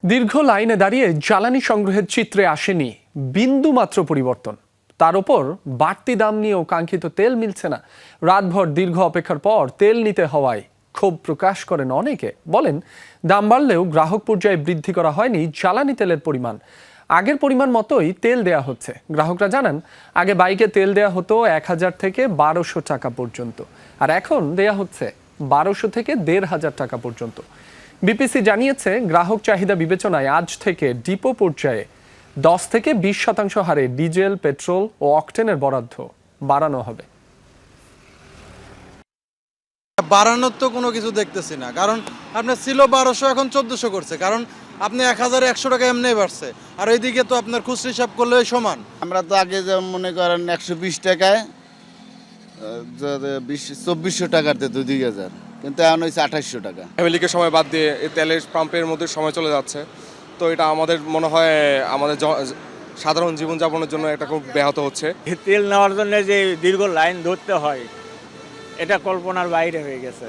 দীর্ঘ লাইনে দাঁড়িয়ে জ্বালানি সংগ্রহের চিত্রে আসেনি বিন্দুমাত্র পরিবর্তন। তার ওপর বাড়তি দাম নিয়েও কাঙ্ক্ষিত তেল মিলছে না। রাতভর দীর্ঘ অপেক্ষার পর তেল নিতে হওয়ায় ক্ষোভ প্রকাশ করেন অনেকে। বলেন, দাম বাড়লেও গ্রাহক পর্যায়ে বৃদ্ধি করা হয়নি জ্বালানি তেলের পরিমাণ। আগের পরিমাণ মতোই তেল দেয়া হচ্ছে। গ্রাহকরা জানান, আগে বাইকে তেল দেয়া হতো 1000 থেকে 1200 টাকা পর্যন্ত, আর এখন দেয়া হচ্ছে 1200 থেকে 1500 টাকা পর্যন্ত। বিপিসি জানিয়েছে, গ্রাহক চাহিদা বিবেচনায় আজ থেকে ডিপো পর্যায়ে 10 থেকে 20% হারে ডিজেল, পেট্রোল ও অকটেনের বরাদ্দ বাড়ানো হবে। বাড়ানোর তো কোনো কিছু দেখতেছি না, কারণ আপনার ছিল 1200, এখন 1400 করছে, কারণ আপনি 1100 টাকা এমনি বাড়ছে, আর ওইদিকে তো আপনার খুচরা হিসাব করলে সমান। আমরা তো আগে যেমন মনে করেন 120 টাকায় 2400 টাকার দিত 2000, কিন্তু এখন হয়েছে 2800 টাকা। ফ্যামিলিকে সময় বাদ দিয়ে এই তেলের পাম্পের মধ্যে সময় চলে যাচ্ছে, তো এটা আমাদের মনে হয় আমাদের সাধারণ জীবনযাপনের জন্য এটা খুব ব্যাহত হচ্ছে। তেল নেওয়ার জন্য যে দীর্ঘ লাইন ধরতে হয়, এটা কল্পনার বাইরে হয়ে গেছে।